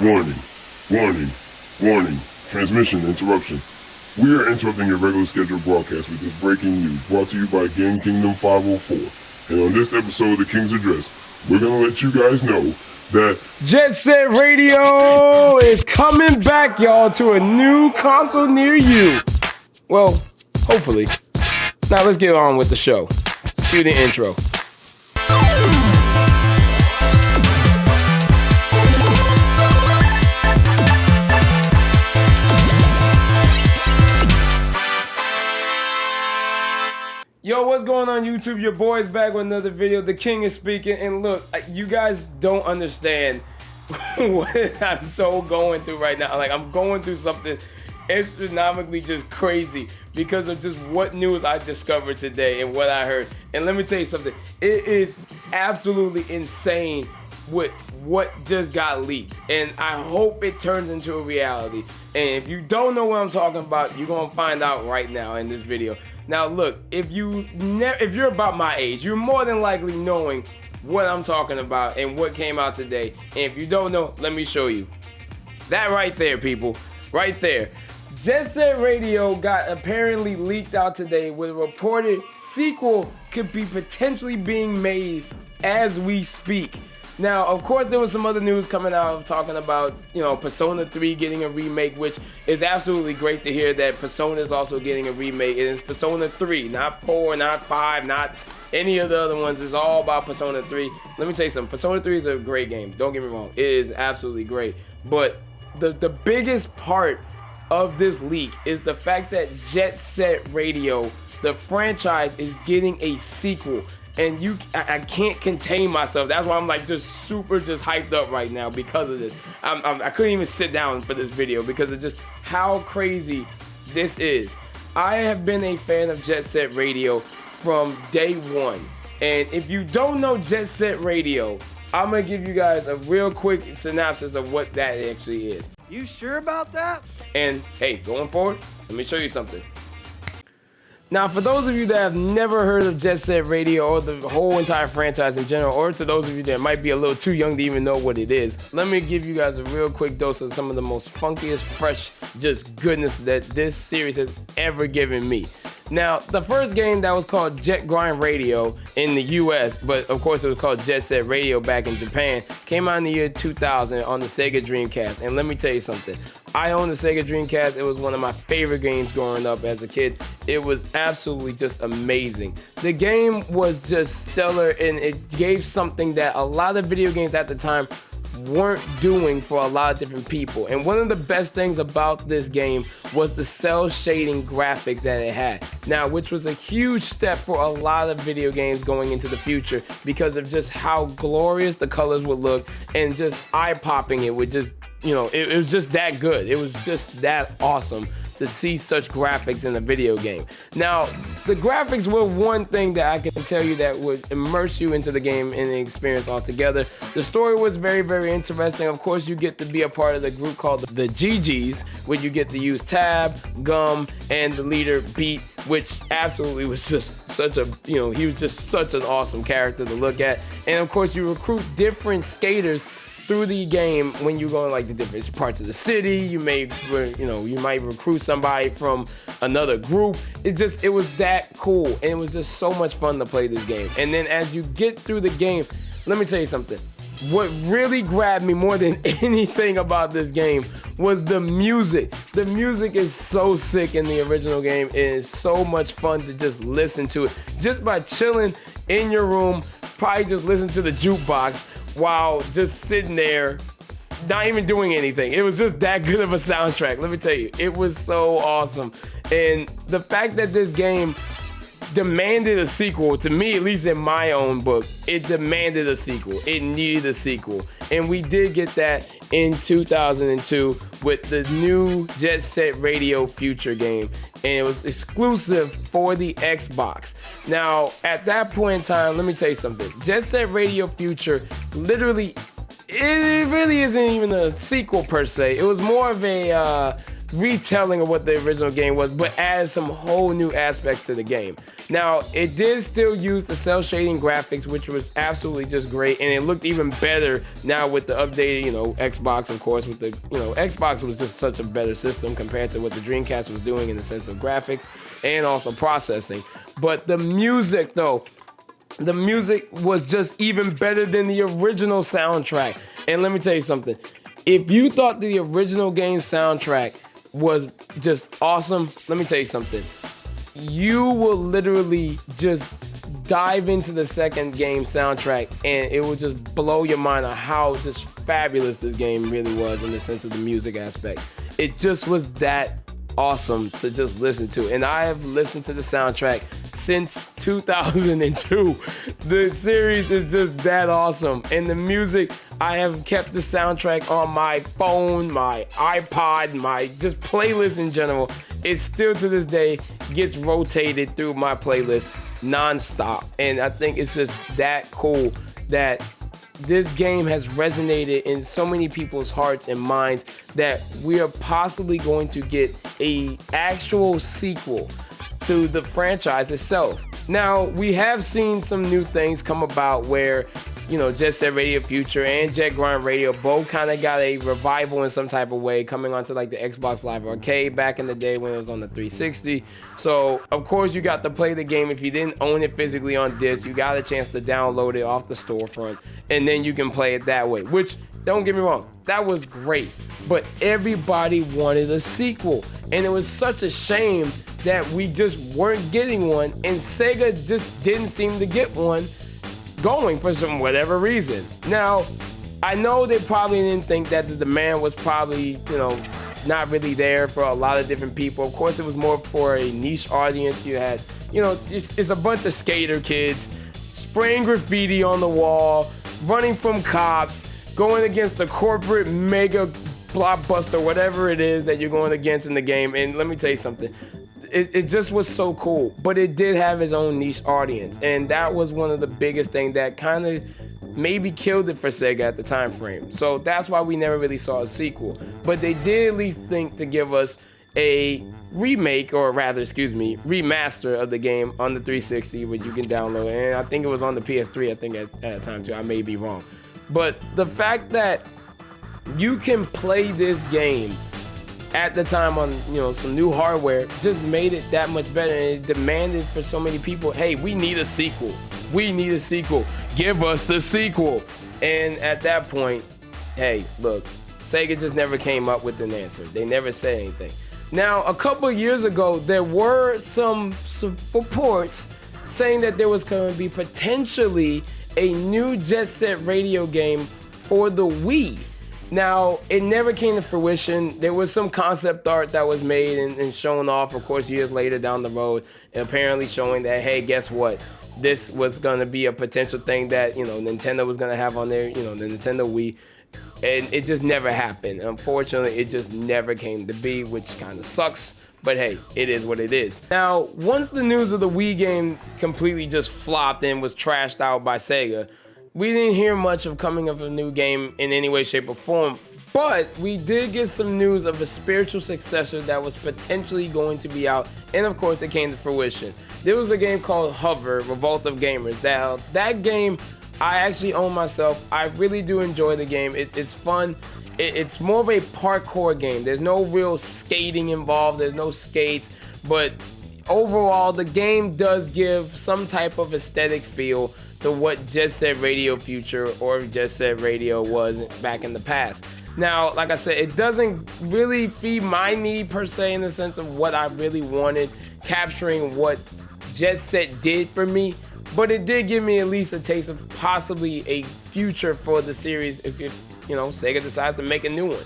Warning, warning, warning, transmission interruption. We are interrupting your regular scheduled broadcast with this breaking news brought to you by Game Kingdom 504. And on this episode of The King's Address, we're going to let you guys know that Jet Set Radio is coming back, y'all, to a new console near you. Well, hopefully. Now let's get on with the show. Cue the intro. Yo, what's going on YouTube? Your boy's back with another video. The King is speaking, and look, you guys don't understand what I'm so going through right now. Like, I'm going through something astronomically just crazy because of just what news I discovered today and what I heard. And let me tell you something, it is absolutely insane with what just got leaked, and I hope it turns into a reality. And if you don't know what I'm talking about, you're gonna find out right now in this video. Now look, if you're about my age, you're more than likely knowing what I'm talking about and what came out today. And if you don't know, let me show you. That right there, people, right there. Jet Set Radio got apparently leaked out today with a reported sequel could be potentially being made as we speak. Now, of course, there was some other news coming out talking about, Persona 3 getting a remake, which is absolutely great to hear that Persona is also getting a remake. And it's Persona 3, not 4, not 5, not any of the other ones. It's all about Persona 3. Let me tell you something. Persona 3 is a great game. Don't get me wrong. It is absolutely great. But the biggest part of this leak is the fact that Jet Set Radio, the franchise, is getting a sequel. And I can't contain myself. That's why I'm like just super hyped up right now because of this. I couldn't even sit down for this video because of just how crazy this is. I have been a fan of Jet Set Radio from day one. And if you don't know Jet Set Radio, I'm gonna give you guys a real quick synopsis of what that actually is. You sure about that? And hey, going forward, let me show you something. Now, for those of you that have never heard of Jet Set Radio or the whole entire franchise in general, or to those of you that might be a little too young to even know what it is, let me give you guys a real quick dose of some of the most funkiest, fresh, just goodness that this series has ever given me. Now, the first game that was called Jet Grind Radio in the US, but of course it was called Jet Set Radio back in Japan, came out in the year 2000 on the Sega Dreamcast. And let me tell you something, I own the Sega Dreamcast. It was one of my favorite games growing up as a kid. It was absolutely just amazing. The game was just stellar, and it gave something that a lot of video games at the time weren't doing for a lot of different people. And one of the best things about this game was the cell shading graphics that it had. Now, which was a huge step for a lot of video games going into the future because of just how glorious the colors would look and just eye-popping. It would just, it was just that good. It was just that awesome to see such graphics in a video game. Now, the graphics were one thing that I can tell you that would immerse you into the game and the experience altogether. The story was very, very interesting. Of course, you get to be a part of the group called the GGs, where you get to use Tab, Gum, and the leader Beat, which absolutely was just such a, he was just such an awesome character to look at. And of course, you recruit different skaters through the game when you go in like the different parts of the city. You may, you might recruit somebody from another group. It was that cool, and it was just so much fun to play this game. And then as you get through the game, let me tell you something. What really grabbed me more than anything about this game was the music. The music is so sick in the original game. It is so much fun to just listen to it. Just by chilling in your room, probably just listen to the jukebox while just sitting there, not even doing anything. It was just that good of a soundtrack. Let me tell you, it was so awesome. And the fact that this game demanded a sequel, to me, at least in my own book, it demanded a sequel. It needed a sequel. And we did get that in 2002 with the new Jet Set Radio Future game. And it was exclusive for the Xbox. Now, at that point in time, let me tell you something. Jet Set Radio Future literally, it really isn't even a sequel per se. It was more of a retelling of what the original game was, but added some whole new aspects to the game. Now, it did still use the cell shading graphics, which was absolutely just great, and it looked even better now with the updated, Xbox, of course, with the, Xbox was just such a better system compared to what the Dreamcast was doing in the sense of graphics and also processing. But the music, though, the music was just even better than the original soundtrack. And let me tell you something. If you thought the original game soundtrack was just awesome, let me tell you something. You will literally just dive into the second game soundtrack and it will just blow your mind on how just fabulous this game really was in the sense of the music aspect. It just was that awesome to just listen to. And I have listened to the soundtrack since 2002. The series is just that awesome. And the music, I have kept the soundtrack on my phone, my iPod, my just playlist in general. It still to this day gets rotated through my playlist nonstop. And I think it's just that cool that this game has resonated in so many people's hearts and minds that we are possibly going to get an actual sequel to the franchise itself. Now, we have seen some new things come about where, Jet Set Radio Future and Jet Grind Radio both kind of got a revival in some type of way coming onto like the Xbox Live Arcade back in the day when it was on the 360. So, of course, you got to play the game. If you didn't own it physically on disc, you got a chance to download it off the storefront, and then you can play it that way, which, don't get me wrong, that was great. But everybody wanted a sequel, and it was such a shame that we just weren't getting one, and Sega just didn't seem to get one going for some whatever reason. Now, I know they probably didn't think that the demand was probably, not really there for a lot of different people. Of course, it was more for a niche audience. You had, it's a bunch of skater kids spraying graffiti on the wall, running from cops, going against the corporate mega blockbuster, whatever it is that you're going against in the game. And let me tell you something. It just was so cool, but it did have its own niche audience, and that was one of the biggest things that kind of maybe killed it for Sega at the time frame. So that's why we never really saw a sequel, but they did at least think to give us a remake, or rather, remaster of the game on the 360, which you can download, and I think it was on the PS3, I think at that time too. I may be wrong, but the fact that you can play this game at the time on some new hardware just made it that much better, and it demanded for so many people, hey, we need a sequel, give us the sequel. And at that point, hey, look, Sega just never came up with an answer. They never said anything. Now, a couple of years ago, there were some reports saying that there was going to be potentially a new Jet Set Radio game for the Wii. Now, it never came to fruition. There was some concept art that was made and shown off, of course, years later down the road, and apparently showing that, hey, guess what? This was going to be a potential thing that, Nintendo was going to have on their, the Nintendo Wii. And it just never happened. Unfortunately, it just never came to be, which kind of sucks. But hey, it is what it is. Now, once the news of the Wii game completely just flopped and was trashed out by Sega, we didn't hear much of coming of a new game in any way, shape, or form, but we did get some news of a spiritual successor that was potentially going to be out, and of course it came to fruition. There was a game called Hover, Revolt of Gamers. That game I actually own myself. I really do enjoy the game. It's fun. It's more of a parkour game. There's no real skating involved. There's no skates, but overall the game does give some type of aesthetic feel to what Jet Set Radio Future or Jet Set Radio was back in the past. Now, like I said, it doesn't really feed my need per se in the sense of what I really wanted, capturing what Jet Set did for me, but it did give me at least a taste of possibly a future for the series if Sega decides to make a new one.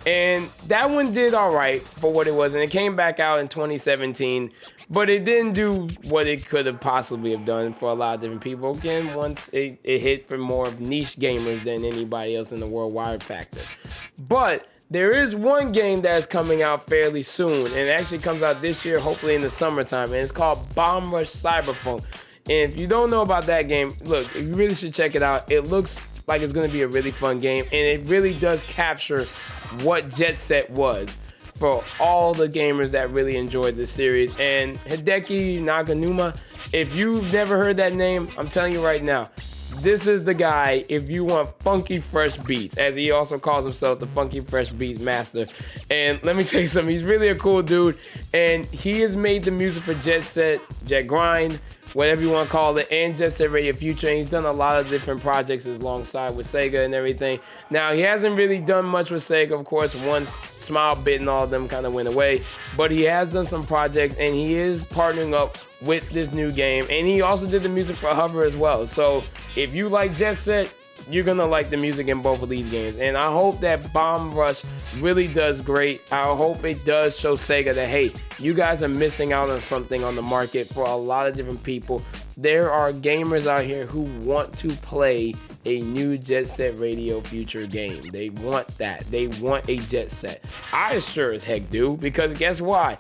And that one did all right for what it was, and it came back out in 2017, but it didn't do what it could have possibly have done for a lot of different people. Again, once it hit for more niche gamers than anybody else in the worldwide factor. But there is one game that's coming out fairly soon, and it actually comes out this year, hopefully in the summertime, and it's called Bomb Rush Cyberpunk. And if you don't know about that game, look, you really should check it out. It looks like it's going to be a really fun game, and it really does capture what Jet Set was. for all the gamers that really enjoyed this series. And Hideki Naganuma, if you've never heard that name, I'm telling you right now, this is the guy if you want funky fresh beats, as he also calls himself the funky fresh beats master. And let me tell you something, he's really a cool dude, and he has made the music for Jet Set, Jet Grind, whatever you want to call it, and Jet Set Radio Future. And he's done a lot of different projects alongside with Sega and everything. Now, he hasn't really done much with Sega, of course. Once Smile Bit and all of them kind of went away, but he has done some projects, and he is partnering up with this new game. And he also did the music for Hover as well. So if you like Jet Set, you're gonna like the music in both of these games. And I hope that Bomb Rush really does great. I hope it does show Sega that, hey, you guys are missing out on something on the market for a lot of different people. There are gamers out here who want to play a new Jet Set Radio Future game. They want that. They want a Jet Set. I sure as heck do, because guess why?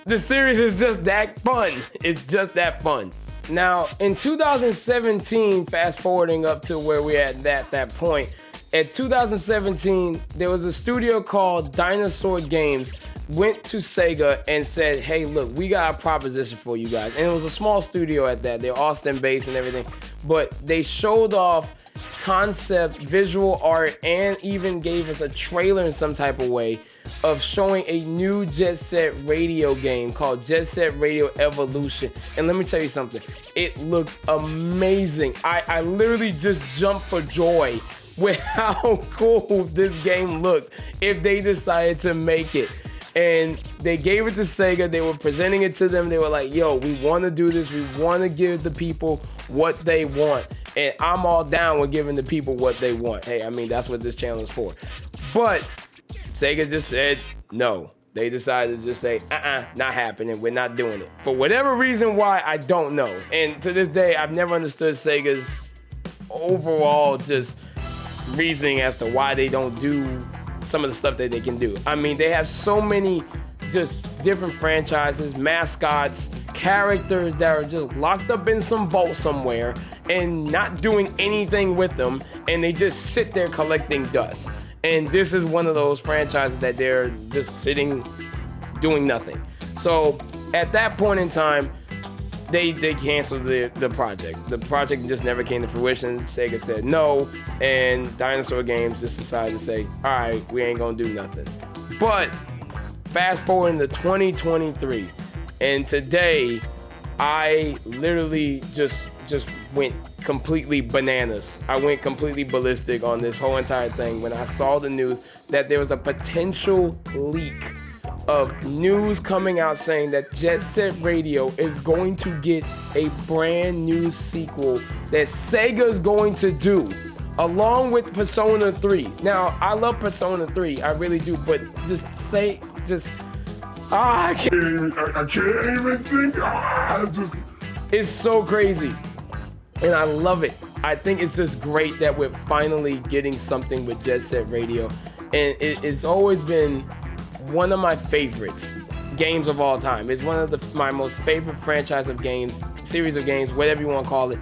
The series is just that fun. It's just that fun. Now, in 2017, fast forwarding up to where we're at that point, at 2017, there was a studio called Dinosaur Games went to Sega and said, hey, look, we got a proposition for you guys. And it was a small studio at that. They're Austin-based and everything. But they showed off concept, visual art, and even gave us a trailer in some type of way of showing a new Jet Set Radio game called Jet Set Radio Evolution. And let me tell you something, it looked amazing. I literally just jumped for joy with how cool this game looked if they decided to make it. And they gave it to Sega, they were presenting it to them, they were like, yo, we want to do this, we want to give the people what they want. And I'm all down with giving the people what they want. Hey, I mean, that's what this channel is for. But Sega just said no. They decided to just say, not happening. We're not doing it. For whatever reason why, I don't know. And to this day, I've never understood Sega's overall just reasoning as to why they don't do some of the stuff that they can do. I mean, they have so many just different franchises, mascots, characters that are just locked up in some vault somewhere and not doing anything with them, and they just sit there collecting dust. And this is one of those franchises that they're just sitting doing nothing. So at that point in time, they canceled the project. The project just never came to fruition. Sega said no, and Dinosaur Games just decided to say, all right, we ain't gonna do nothing. But fast forward to 2023, and today I literally just went completely bananas. I went completely ballistic on this whole entire thing when I saw the news that there was a potential leak of news coming out saying that Jet Set Radio is going to get a brand new sequel that Sega's going to do along with Persona 3. Now, I love Persona 3, I really do, but I can't even think. It's so crazy. And I love it. I think it's just great that we're finally getting something with Jet Set Radio. And it's always been one of my favorites games of all time. It's one of my most favorite franchise of games, series of games, whatever you want to call it,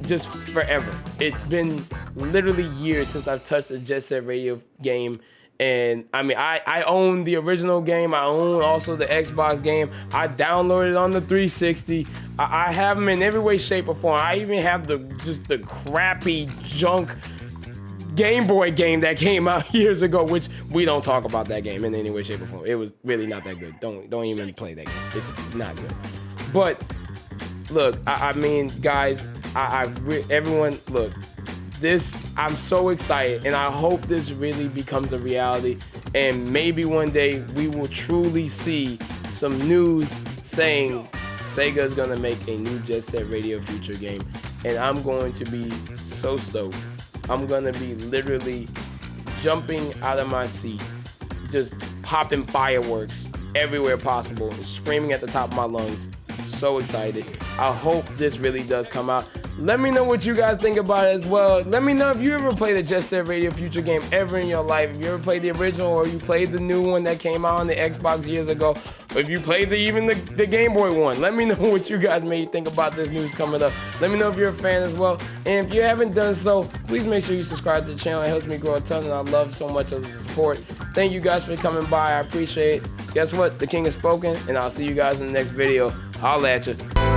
just forever. It's been literally years since I've touched a Jet Set Radio game. And I mean, I own the original game. I own also the Xbox game. I downloaded it on the 360. I have them in every way, shape, or form. I even have the crappy junk Game Boy game that came out years ago, which we don't talk about that game in any way, shape, or form. It was really not that good. Don't even play that game. It's not good. But look, I mean, guys, everyone, look. I'm so excited, and I hope this really becomes a reality, and maybe one day we will truly see some news saying Sega is gonna make a new Jet Set Radio Future game, and I'm going to be so stoked. I'm gonna be literally jumping out of my seat, just popping fireworks everywhere possible, screaming at the top of my lungs. So excited. I hope this really does come out. Let me know what you guys think about it as well. Let me know if you ever played a Jet Set Radio Future game ever in your life. If you ever played the original or you played the new one that came out on the Xbox years ago. Or if you played even the Game Boy one. Let me know what you guys may think about this news coming up. Let me know if you're a fan as well. And if you haven't done so, please make sure you subscribe to the channel. It helps me grow a ton and I love so much of the support. Thank you guys for coming by. I appreciate it. Guess what? The King has spoken and I'll see you guys in the next video. Holla at you.